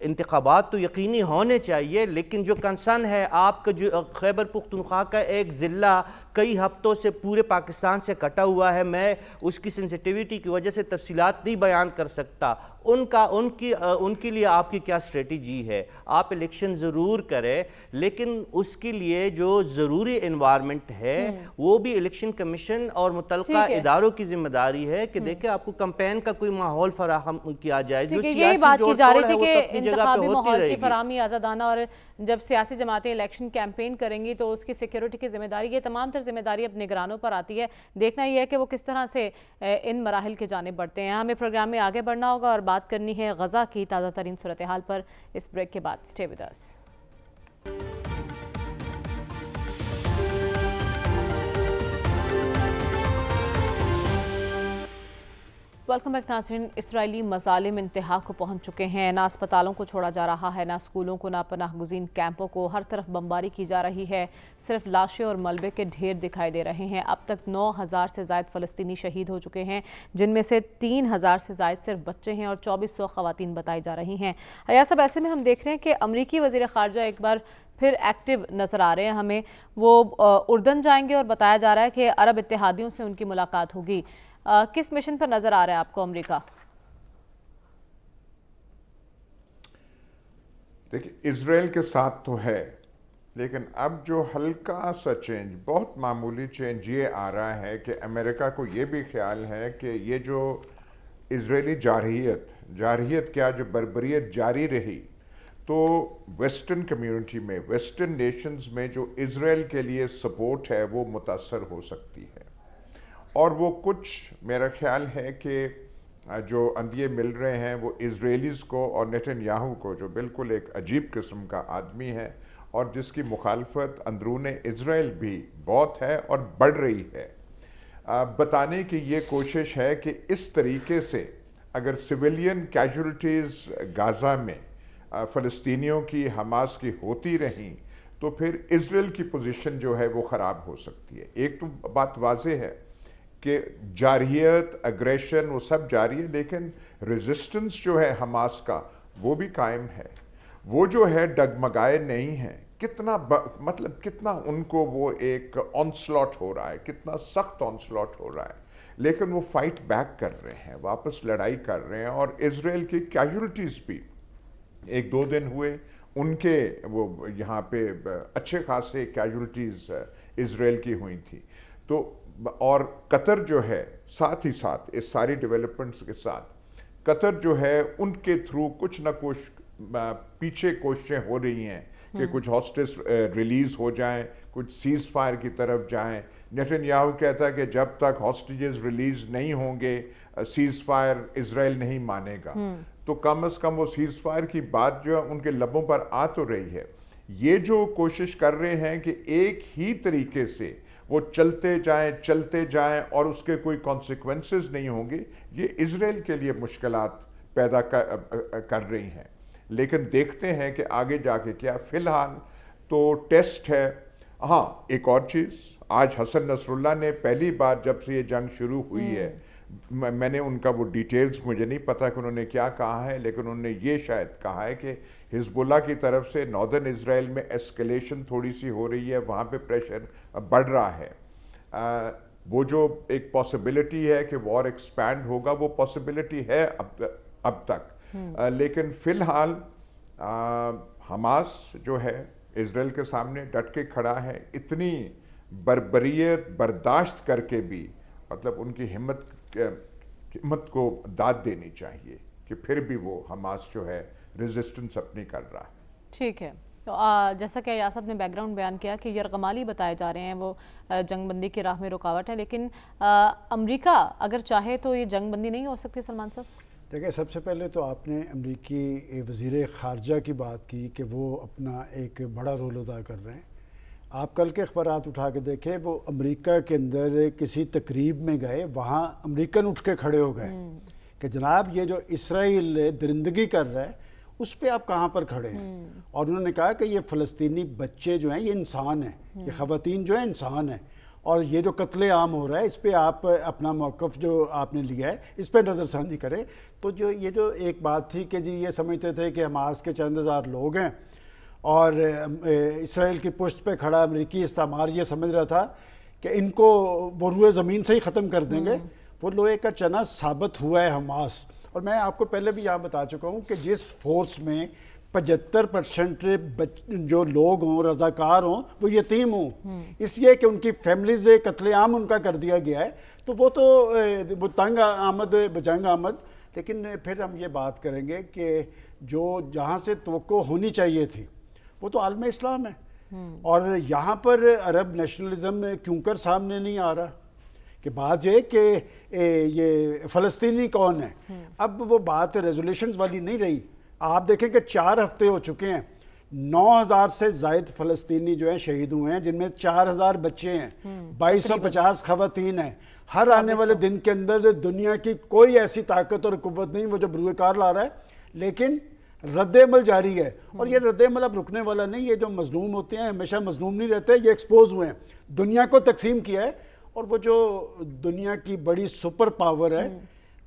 انتخابات تو یقینی ہونے چاہیے, لیکن جو کنسرن ہے آپ کا, جو خیبر پختونخوا کا ایک ضلع کئی ہفتوں سے پورے پاکستان سے کٹا ہوا ہے, میں اس کی سینسیٹیویٹی کی وجہ سے تفصیلات نہیں بیان کر سکتا. ان کے لیے آپ کی کیا اسٹریٹجی ہے؟ آپ الیکشن ضرور کریں, لیکن اس کے لیے جو ضروری انوائرمنٹ ہے وہ بھی الیکشن کمیشن اور متعلقہ اداروں کی ذمہ داری ہے کہ دیکھیں آپ کو کمپین کا کوئی ماحول فراہم کیا جائے. جو سیاسی جوڑ توڑ ہے وہ اپنی جگہ پہ ہوتی رہے گی. فراہمی آزادانہ, اور جب سیاسی جماعتیں الیکشن کیمپین کریں گی تو اس کی سیکیورٹی کی ذمہ داری, یہ تمام تر ذمہ داری اب نگرانوں پر آتی ہے. دیکھنا یہ ہے کہ وہ کس طرح سے ان مراحل کے جانب بڑھتے ہیں. ہمیں پروگرام میں آگے بڑھنا ہوگا اور بات کرنی ہے غزہ کی تازہ ترین صورتحال پر. اس بریک کے بعد stay with us. Welcome back ناظرین. اسرائیلی مظالم انتہا کو پہنچ چکے ہیں. نہ اسپتالوں کو چھوڑا جا رہا ہے, نہ اسکولوں کو, نہ پناہ گزین کیمپوں کو. ہر طرف بمباری کی جا رہی ہے. صرف لاشیں اور ملبے کے ڈھیر دکھائی دے رہے ہیں. اب تک 9,000 سے زائد فلسطینی شہید ہو چکے ہیں, جن میں سے 3,000 سے زائد صرف بچے ہیں اور 2,400 خواتین بتائی جا رہی ہیں. ایاز صاحب, ایسے میں ہم دیکھ رہے ہیں کہ امریکی وزیر خارجہ ایک بار پھر ایکٹیو نظر آ رہے ہیں ہمیں. وہ اردن جائیں گے اور بتایا جا رہا ہے کہ عرب اتحادیوں سے ان کی ملاقات ہوگی. کس مشن پر نظر آ رہا ہے آپ کو امریکہ؟ دیکھیں, اسرائیل کے ساتھ تو ہے, لیکن اب جو ہلکا سا چینج, بہت معمولی چینج یہ آ رہا ہے کہ امریکہ کو یہ بھی خیال ہے کہ یہ جو اسرائیلی جارحیت کیا, جو بربریت جاری رہی, تو ویسٹرن کمیونٹی میں, ویسٹرن نیشنز میں جو اسرائیل کے لیے سپورٹ ہے وہ متاثر ہو سکتی ہے. اور وہ کچھ, میرا خیال ہے کہ جو اندیے مل رہے ہیں وہ اسرائیلیز کو اور نیتن یاہو کو, جو بالکل ایک عجیب قسم کا آدمی ہے اور جس کی مخالفت اندرون اسرائیل بھی بہت ہے اور بڑھ رہی ہے, بتانے کی یہ کوشش ہے کہ اس طریقے سے اگر سویلین کیجولٹیز غازہ میں فلسطینیوں کی, حماس کی ہوتی رہیں تو پھر اسرائیل کی پوزیشن جو ہے وہ خراب ہو سکتی ہے. ایک تو بات واضح ہے کہ جارحیت, اگریشن وہ سب جاری ہے, لیکن ریزسٹنس جو ہے حماس کا وہ بھی قائم ہے. وہ جو ہے ڈگمگائے نہیں ہیں. کتنا مطلب کتنا ان کو وہ ایک آنسلاٹ ہو رہا ہے, کتنا سخت آنسلاٹ ہو رہا ہے, لیکن وہ فائٹ بیک کر رہے ہیں, واپس لڑائی کر رہے ہیں. اور اسرائیل کی کیجولٹیز بھی 1-2 دن ہوئے ان کے, وہ یہاں پہ اچھے خاصے کیجولٹیز اسرائیل کی ہوئی تھی. تو اور قطر جو ہے ساتھ ہی ساتھ اس ساری ڈیولپمنٹس کے ساتھ قطر جو ہے ان کے تھرو کچھ نہ کچھ پیچھے کوششیں ہو رہی ہیں کہ کچھ ہاسٹیج ریلیز ہو جائیں, کچھ سیز فائر کی طرف جائیں. نیتن یاہو کہتا ہے کہ جب تک ہاسٹیجز ریلیز نہیں ہوں گے سیز فائر اسرائیل نہیں مانے گا. تو کم از کم وہ سیز فائر کی بات جو ہے ان کے لبوں پر آ تو رہی ہے. یہ جو کوشش کر رہے ہیں کہ ایک ہی طریقے سے وہ چلتے جائیں اور اس کے کوئی کانسیکوینسز نہیں ہوں گے, یہ اسرائیل کے لیے مشکلات پیدا کر رہی ہیں. لیکن دیکھتے ہیں کہ آگے جا کے کیا. فی الحال تو ٹیسٹ ہے. ہاں ایک اور چیز, آج حسن نصر اللہ نے پہلی بار جب سے یہ جنگ شروع ہوئی ہے, میں نے ان کا وہ ڈیٹیلز مجھے نہیں پتا کہ انہوں نے کیا کہا ہے, لیکن انہوں نے یہ شاید کہا ہے کہ حزب اللہ کی طرف سے ناردرن اسرائیل میں ایسکیلیشن تھوڑی سی ہو رہی ہے, وہاں پہ پریشر بڑھ رہا ہے. وہ جو ایک پاسبلٹی ہے کہ وار ایکسپینڈ ہوگا, وہ پاسبلٹی ہے اب تک. لیکن فی الحال حماس جو ہے اسرائیل کے سامنے ڈٹ کے کھڑا ہے. اتنی بربریت برداشت کر کے بھی مطلب ان کی ہمت کو داد دینی چاہیے کہ پھر بھی وہ حماس جو ہے ریزسٹنس اپنی کر رہا ہے. ٹھیک ہے. تو جیسا کہ ایاز صاحب نے بیک گراؤنڈ بیان کیا کہ یرغمالی بتائے جا رہے ہیں وہ جنگ بندی کی راہ میں رکاوٹ ہے, لیکن امریکہ اگر چاہے تو یہ جنگ بندی نہیں ہو سکتی. سلمان صاحب دیکھیں, سب سے پہلے تو آپ نے امریکی وزیر خارجہ کی بات کی کہ وہ اپنا ایک بڑا رول ادا کر رہے ہیں. آپ کل کے اخبارات اٹھا کے دیکھیں, وہ امریکہ کے اندر کسی تقریب میں گئے, وہاں امریکن اٹھ کے کھڑے ہو گئے کہ جناب یہ جو اسرائیل درندگی کر رہا ہے اس پہ آپ کہاں پر کھڑے ہیں. اور انہوں نے کہا کہ یہ فلسطینی بچے جو ہیں یہ انسان ہیں, یہ خواتین جو ہیں انسان ہیں, اور یہ جو قتل عام ہو رہا ہے اس پہ آپ اپنا موقف جو آپ نے لیا ہے اس پہ نظر ثانی کریں. تو یہ جو ایک بات تھی کہ جی یہ سمجھتے تھے کہ حماس کے چند ہزار لوگ ہیں اور اسرائیل کی پشت پہ کھڑا امریکی استعمار یہ سمجھ رہا تھا کہ ان کو وہ روئے زمین سے ہی ختم کر دیں گے. وہ لوہے کا چنا ثابت ہوا ہے حماس. اور میں آپ کو پہلے بھی یہاں بتا چکا ہوں کہ جس فورس میں 75% جو لوگ ہوں رضاکار ہوں وہ یتیم ہوں, اس لیے کہ ان کی فیملیز قتل عام ان کا کر دیا گیا ہے, تو وہ تنگ آمد بجنگ آمد. لیکن پھر ہم یہ بات کریں گے کہ جو جہاں سے توقع ہونی چاہیے تھی وہ تو عالم اسلام ہے, اور یہاں پر عرب نیشنلزم کیوں کر سامنے نہیں آ رہا کہ بات یہ کہ یہ فلسطینی کون ہے. اب وہ بات ریزولیشنز والی نہیں رہی. آپ دیکھیں کہ 4 ہفتے ہو چکے ہیں, 9000 سے زائد فلسطینی جو ہیں شہید ہوئے ہیں, جن میں 4000 بچے ہیں, 2250 خواتین ہیں. ہر آنے والے دن کے اندر دنیا کی کوئی ایسی طاقت اور قوت نہیں وہ جو بروئے کار لا رہا ہے, لیکن رد عمل جاری ہے. اور یہ رد عمل اب رکنے والا نہیں. یہ جو مظلوم ہوتے ہیں ہمیشہ مظلوم نہیں رہتے, یہ ایکسپوز ہوئے ہیں, دنیا کو تقسیم کیا ہے. اور وہ جو دنیا کی بڑی سپر پاور ہے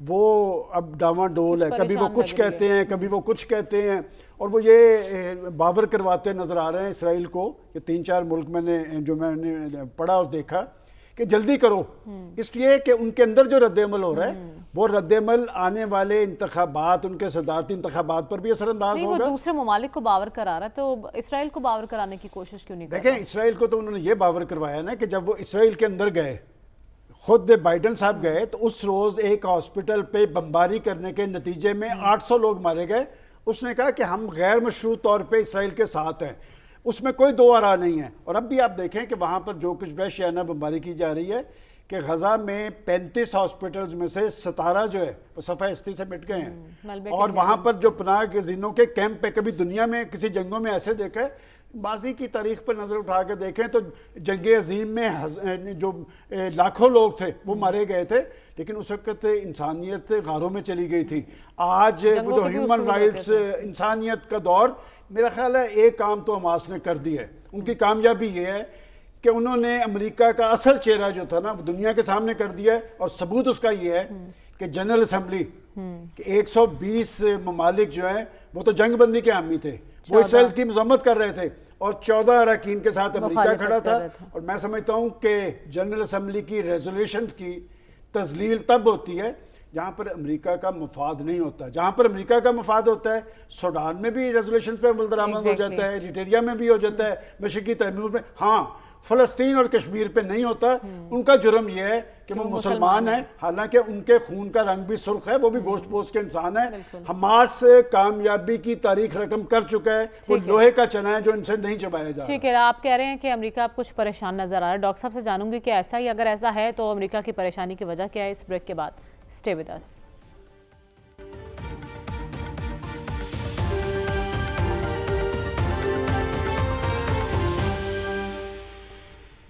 وہ اب ڈاواں ڈول ہے, کبھی وہ کچھ کہتے ہیں کبھی وہ کچھ کہتے ہیں, اور وہ یہ باور کرواتے نظر آ رہے ہیں اسرائیل کو. یہ 3-4 ملک میں نے پڑھا اور دیکھا کہ جلدی کرو, اس لیے کہ ان کے اندر جو رد عمل ہو رہا ہے وہ رد عمل آنے والے انتخابات, ان کے صدارتی انتخابات پر بھی اثر انداز ہوگا. وہ دوسرے ممالک کو باور کرا رہا ہے, تو اسرائیل کو باور کرانے کی کوشش کیوں نہیں کر رہا؟ دیکھیں اسرائیل کو تو انہوں نے یہ باور کروایا نا کہ جب وہ اسرائیل کے اندر گئے, خود بائیڈن صاحب گئے, تو اس روز ایک ہاسپٹل پہ بمباری کرنے کے نتیجے میں 800 لوگ مارے گئے. اس نے کہا کہ ہم غیر مشروط طور پہ اسرائیل کے ساتھ ہیں, اس میں کوئی دو آرا نہیں ہے. اور اب بھی آپ دیکھیں کہ وہاں پر جو کچھ وحشیانہ بمباری کی جا رہی ہے کہ غزہ میں 35 ہاسپٹلز میں سے 17 جو ہے وہ صفحہ ہستی سے مٹ گئے ہیں. اور وہاں پر جو پناہ گزینوں کے کیمپ پہ کبھی دنیا میں کسی جنگوں میں ایسے دیکھا ہے, ماضی کی تاریخ پر نظر اٹھا کے دیکھیں تو جنگ عظیم میں جو لاکھوں لوگ تھے وہ مارے گئے تھے, لیکن اس وقت انسانیت غاروں میں چلی گئی تھی. آج وہ جو ہیومن رائٹس انسانیت کا دور, میرا خیال ہے ایک کام تو حماس نے کر دی ہے. ان کی کامیابی یہ ہے کہ انہوں نے امریکہ کا اصل چہرہ جو تھا نا وہ دنیا کے سامنے کر دیا ہے, اور ثبوت اس کا یہ ہے کہ جنرل اسمبلی کہ 120 ممالک جو ہیں وہ تو جنگ بندی کے حامی تھے, وہ اسرائیل کی مذمت کر رہے تھے, اور 14 اراکین کے ساتھ امریکہ کھڑا تھا. اور میں سمجھتا ہوں کہ جنرل اسمبلی کی ریزولوشنز کی تذلیل تب ہوتی ہے جہاں پر امریکہ کا مفاد نہیں ہوتا. جہاں پر امریکہ کا مفاد ہوتا ہے, سوڈان میں بھی ریزولوشنز پہ عمل درآمد ہو جاتا ہے, ایریٹریا میں بھی ہو جاتا ہے, مشرقی تیمور میں. ہاں فلسطین اور کشمیر پہ نہیں ہوتا. ان کا جرم یہ ہے کہ وہ مسلمان ہیں، حالانکہ ان کے خون کا رنگ بھی سرخ ہے، وہ بھی گوشت پوش کے انسان ہیں. حماس کامیابی کی تاریخ رقم کر چکا ہے، وہ لوہے کا چنا ہے جو ان سے نہیں چبایا جا رہا. ٹھیک ہے، آپ کہہ رہے ہیں کہ امریکہ اب کچھ پریشان نظر آ رہا ہے. ڈاکٹر صاحب سے جانوں گی کہ ایسا ہی، اگر ایسا ہے تو امریکہ کی پریشانی کی وجہ کیا ہے. اس بریک کے بعد stay with us.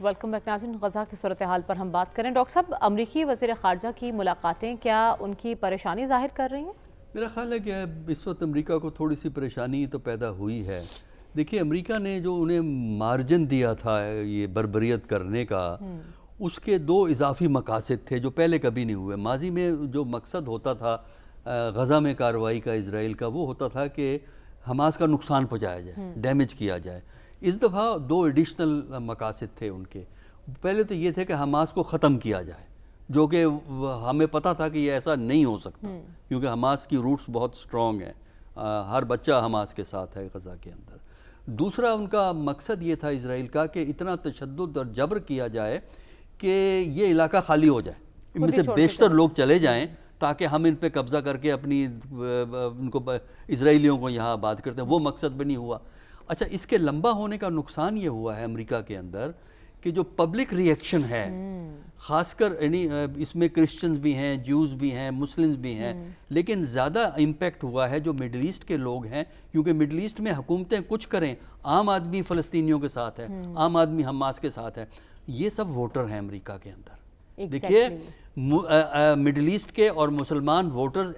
Welcome back ناظرین. غزہ کی صورتحال پر ہم بات کریں. ڈاکٹر صاحب، امریکی وزیر خارجہ کی ملاقاتیں کیا ان کی پریشانی ظاہر کر رہی ہیں؟ میرا خیال ہے کہ اس وقت امریکہ کو تھوڑی سی پریشانی تو پیدا ہوئی ہے. دیکھیے، امریکہ نے جو انہیں مارجن دیا تھا یہ بربریت کرنے کا، اس کے 2 اضافی مقاصد تھے جو پہلے کبھی نہیں ہوئے. ماضی میں جو مقصد ہوتا تھا غزہ میں کارروائی کا، اسرائیل کا، وہ ہوتا تھا کہ حماس کا نقصان پہنچایا جائے، ڈیمیج کیا جائے. اس دفعہ 2 ایڈیشنل مقاصد تھے ان کے. پہلے تو یہ تھے کہ حماس کو ختم کیا جائے، جو کہ ہمیں پتہ تھا کہ یہ ایسا نہیں ہو سکتا، کیونکہ حماس کی روٹس بہت سٹرونگ ہیں، ہر بچہ حماس کے ساتھ ہے غزہ کے اندر. دوسرا ان کا مقصد یہ تھا اسرائیل کا کہ اتنا تشدد اور جبر کیا جائے کہ یہ علاقہ خالی ہو جائے، ان میں سے بیشتر لوگ چلے جائیں تاکہ ہم ان پہ قبضہ کر کے اپنی ان کو اسرائیلیوں کو یہاں آباد کرتے ہیں. وہ مقصد بھی نہیں ہوا. اچھا، اس کے لمبا ہونے کا نقصان یہ ہوا ہے امریکہ کے اندر کہ جو پبلک ری ایکشن ہے، خاص کر یعنی اس میں کرسچنز بھی ہیں، جیوز بھی ہیں، مسلمز بھی ہیں، لیکن زیادہ امپیکٹ ہوا ہے جو مڈل ایسٹ کے لوگ ہیں، کیونکہ مڈل ایسٹ میں حکومتیں کچھ کریں، عام آدمی فلسطینیوں کے ساتھ ہے، عام آدمی حماس کے ساتھ ہے. یہ سب ووٹر ہیں امریکہ کے اندر. دیکھیے، مڈل ایسٹ کے اور مسلمان ووٹر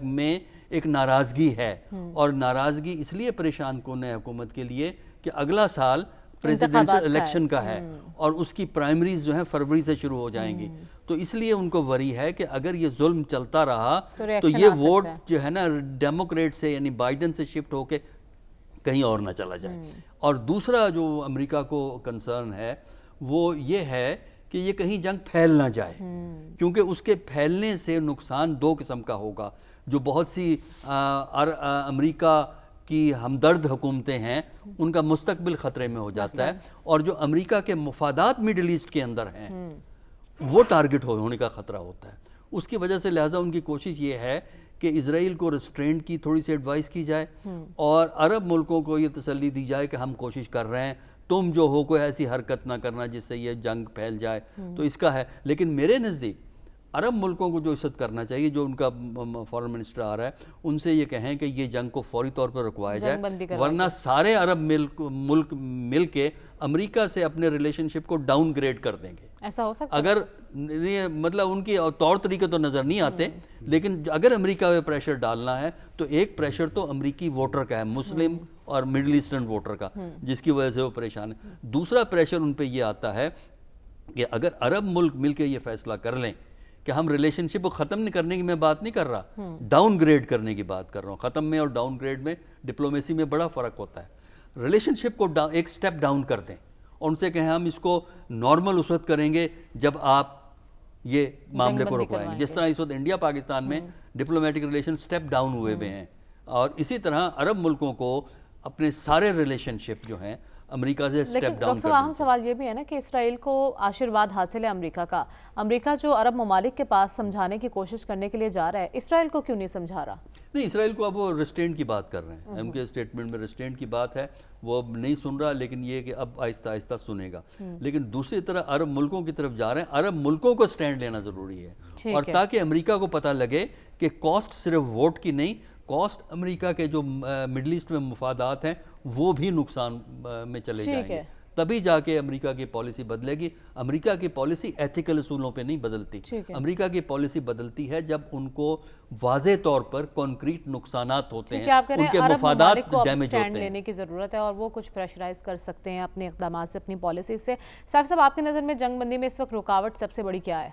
میں ایک ناراضگی ہے، اور ناراضگی اس لیے پریشان کن ہے حکومت کے لیے کہ اگلا سال پریزیڈنشل الیکشن کا ہے اور اس کی پرائمریز جو ہیں فروری سے شروع ہو جائیں گی. تو اس لیے ان کو وری ہے کہ اگر یہ ظلم چلتا رہا تو یہ ووٹ جو ہے نا ڈیموکریٹ سے یعنی بائیڈن سے شفٹ ہو کے کہیں اور نہ چلا جائے. اور دوسرا جو امریکہ کو کنسرن ہے وہ یہ ہے کہ یہ کہیں جنگ پھیل نہ جائے، کیونکہ اس کے پھیلنے سے نقصان 2 قسم کا ہوگا. جو بہت سی امریکہ کی ہمدرد حکومتیں ہیں ان کا مستقبل خطرے میں ہو جاتا ہے، اور جو امریکہ کے مفادات مڈل ایسٹ کے اندر ہیں وہ ٹارگٹ ہونے کا خطرہ ہوتا ہے. اس کی وجہ سے لہٰذا ان کی کوشش یہ ہے کہ اسرائیل کو ریسٹرینٹ کی تھوڑی سی ایڈوائس کی جائے، اور عرب ملکوں کو یہ تسلی دی جائے کہ ہم کوشش کر رہے ہیں، تم جو ہو کوئی ایسی حرکت نہ کرنا جس سے یہ جنگ پھیل جائے. تو اس کا ہے. لیکن میرے نزدیک عرب ملکوں کو جو عزت کرنا چاہیے، جو ان کا فارن منسٹر آ رہا ہے، ان سے یہ کہیں کہ یہ جنگ کو فوری طور پر رکوایا جائے، ورنہ سارے عرب ملک مل کے امریکہ سے اپنے ریلیشن شپ کو ڈاؤن گریڈ کر دیں گے. ایسا ہو سکتا اگر مطلب ان کی طور طریقے تو نظر نہیں آتے، لیکن اگر امریکہ پہ پریشر ڈالنا ہے تو ایک پریشر تو امریکی ووٹر کا ہے، مسلم اور مڈل ایسٹرن ووٹر کا، جس کی وجہ سے وہ پریشان ہے. دوسرا پریشر ان پہ یہ آتا ہے کہ اگر عرب ملک مل کے یہ فیصلہ کر لیں کہ ہم ریلیشن شپ کو ختم نہیں کرنے کی میں بات نہیں کر رہا، ڈاؤن گریڈ کرنے کی بات کر رہا ہوں. ختم میں اور ڈاؤن گریڈ میں ڈپلومیسی میں بڑا فرق ہوتا ہے. ریلیشن شپ کو ایک سٹیپ ڈاؤن کر دیں اور ان سے کہیں ہم اس کو نارمل اس وقت کریں گے جب آپ یہ معاملے کو رکوائیں گے. جس طرح اس وقت انڈیا پاکستان میں ڈپلومیٹک ریلیشن سٹیپ ڈاؤن ہوئے ہوئے ہیں، اور اسی طرح عرب ملکوں کو اپنے سارے ریلیشن شپ جو ہیں امریکہ سے سٹیپ ڈاؤن لیکن اہم سوال یہ بھی ہے نا کہ اسرائیل کو آشرواد حاصل ہے امریکہ کا. امریکہ جو عرب ممالک کے پاس سمجھانے کی کوشش کرنے کے لیے جا رہا ہے، اسرائیل کو کیوں نہیں سمجھا رہا؟ نہیں، اسرائیل کو اب وہ ریسٹرینٹ کی بات کر رہے ہیں، ان کے اسٹیٹمنٹ میں ریسٹرینٹ کی بات ہے، وہ اب نہیں سن رہا، لیکن یہ کہ اب آہستہ آہستہ سنے گا. لیکن دوسری طرح عرب ملکوں کی طرف جا رہے ہیں. عرب ملکوں کو سٹینڈ لینا ضروری ہے، اور تاکہ امریکہ کو پتہ لگے کہ کاسٹ صرف ووٹ کی نہیں، کاسٹ امریکہ کے جو مڈل ایسٹ میں مفادات ہیں وہ بھی نقصان میں چلے جائیں گے. تبھی جا کے امریکہ کی پالیسی بدلے گی. امریکہ کی پالیسی ایتھیکل اصولوں پہ نہیں بدلتی. امریکہ کی پالیسی بدلتی ہے جب ان کو واضح طور پر کنکریٹ نقصانات ہوتے ہیں، ان کے مفادات ڈیمیج ہوتے ہیں. لینے کی ضرورت ہے اور وہ کچھ پریشرائز کر سکتے ہیں اپنے اقدامات سے، اپنی پالیسی سے. صاحب آپ کی نظر میں جنگ بندی میں اس وقت رکاوٹ سب سے بڑی کیا ہے؟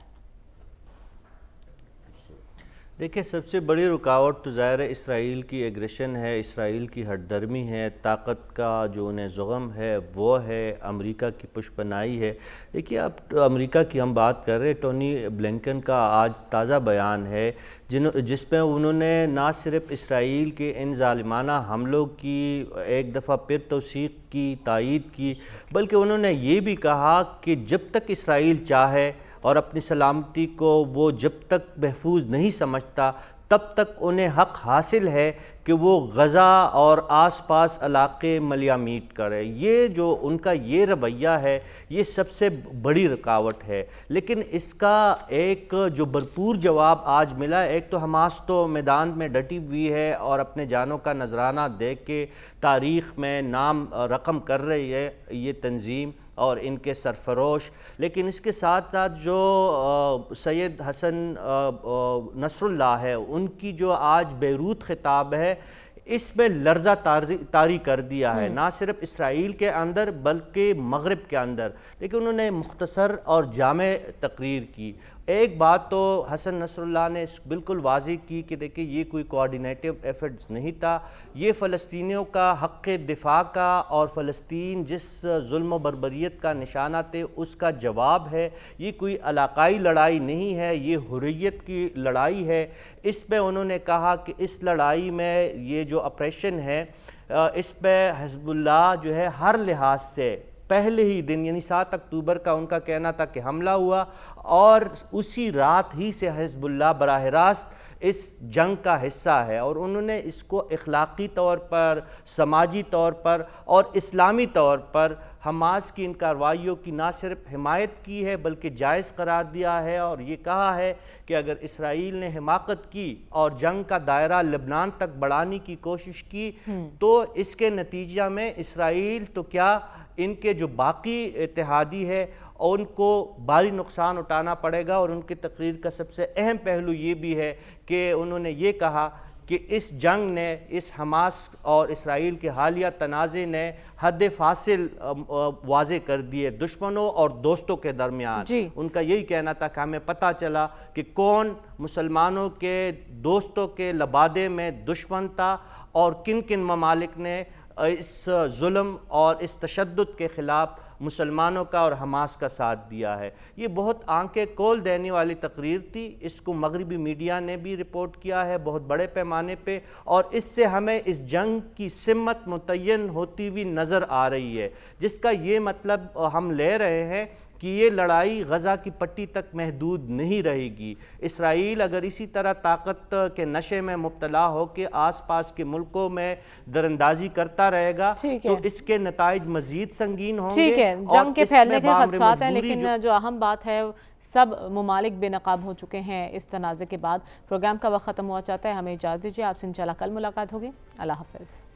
دیکھیں سب سے بڑی رکاوٹ تو ظاہر ہے اسرائیل کی ایگریشن ہے، اسرائیل کی ہٹ درمی ہے، طاقت کا جو انہیں زغم ہے وہ ہے، امریکہ کی پشپنائی ہے۔ دیکھیے اب امریکہ کی ہم بات کر رہے ہیں، ٹونی بلنکن کا آج تازہ بیان ہے جس میں انہوں نے نہ صرف اسرائیل کے ان ظالمانہ حملوں کی ایک دفعہ پھر توثیق کی، تائید کی، بلکہ انہوں نے یہ بھی کہا کہ جب تک اسرائیل چاہے اور اپنی سلامتی کو وہ جب تک محفوظ نہیں سمجھتا تب تک انہیں حق حاصل ہے کہ وہ غزہ اور آس پاس علاقے ملیامید کرے۔ یہ جو ان کا یہ رویہ ہے یہ سب سے بڑی رکاوٹ ہے، لیکن اس کا ایک جو بھرپور جواب آج ملا ہے، ایک تو حماس تو میدان میں ڈٹی ہوئی ہے اور اپنے جانوں کا نذرانہ دے کے تاریخ میں نام رقم کر رہی ہے یہ تنظیم اور ان کے سرفروش، لیکن اس کے ساتھ ساتھ جو سید حسن نصر اللہ ہے ان کی جو آج بیروت خطاب ہے اس میں لرزہ طاری کر دیا ہے، نہ صرف اسرائیل کے اندر بلکہ مغرب کے اندر۔ لیکن انہوں نے مختصر اور جامع تقریر کی۔ ایک بات تو حسن نصر اللہ نے بالکل واضح کی کہ دیکھیں یہ کوئی کوآرڈینیٹو ایفرٹس نہیں تھا، یہ فلسطینیوں کا حق دفاع کا اور فلسطین جس ظلم و بربریت کا نشانہ تھے اس کا جواب ہے، یہ کوئی علاقائی لڑائی نہیں ہے، یہ حریت کی لڑائی ہے۔ اس پہ انہوں نے کہا کہ اس لڑائی میں یہ جو آپریشن ہے اس پہ حزب اللہ جو ہے ہر لحاظ سے پہلے ہی دن یعنی 7 اکتوبر کا ان کا کہنا تھا کہ حملہ ہوا اور اسی رات ہی سے حزب اللہ براہ راست اس جنگ کا حصہ ہے، اور انہوں نے اس کو اخلاقی طور پر، سماجی طور پر اور اسلامی طور پر حماس کی ان کارروائیوں کی نہ صرف حمایت کی ہے بلکہ جائز قرار دیا ہے، اور یہ کہا ہے کہ اگر اسرائیل نے حماقت کی اور جنگ کا دائرہ لبنان تک بڑھانے کی کوشش کی تو اس کے نتیجہ میں اسرائیل تو کیا ان کے جو باقی اتحادی ہے اور ان کو بھاری نقصان اٹھانا پڑے گا۔ اور ان کی تقریر کا سب سے اہم پہلو یہ بھی ہے کہ انہوں نے یہ کہا کہ اس جنگ نے، اس حماس اور اسرائیل کے حالیہ تنازع نے حد فاصل واضح کر دیے دشمنوں اور دوستوں کے درمیان۔ ان کا یہی کہنا تھا کہ ہمیں پتہ چلا کہ کون مسلمانوں کے دوستوں کے لبادے میں دشمن تھا اور کن کن ممالک نے اس ظلم اور اس تشدد کے خلاف مسلمانوں کا اور حماس کا ساتھ دیا ہے۔ یہ بہت آنکھیں کھول دینے والی تقریر تھی، اس کو مغربی میڈیا نے بھی رپورٹ کیا ہے بہت بڑے پیمانے پہ، اور اس سے ہمیں اس جنگ کی سمت متعین ہوتی ہوئی نظر آ رہی ہے، جس کا یہ مطلب ہم لے رہے ہیں کہ یہ لڑائی غزہ کی پٹی تک محدود نہیں رہے گی۔ اسرائیل اگر اسی طرح طاقت کے نشے میں مبتلا ہو کے آس پاس کے ملکوں میں دراندازی کرتا رہے گا تو اس کے نتائج مزید سنگین ہوں گے۔ ٹھیک ہے، جنگ کے پھیلنے کے خدشات ہیں، لیکن جو اہم بات ہے سب ممالک بے نقاب ہو چکے ہیں اس تنازع کے بعد۔ پروگرام کا وقت ختم ہوا چاہتا ہے، ہمیں اجازت دیجیے، آپ سے انشاءاللہ کل ملاقات ہوگی۔ اللہ حافظ۔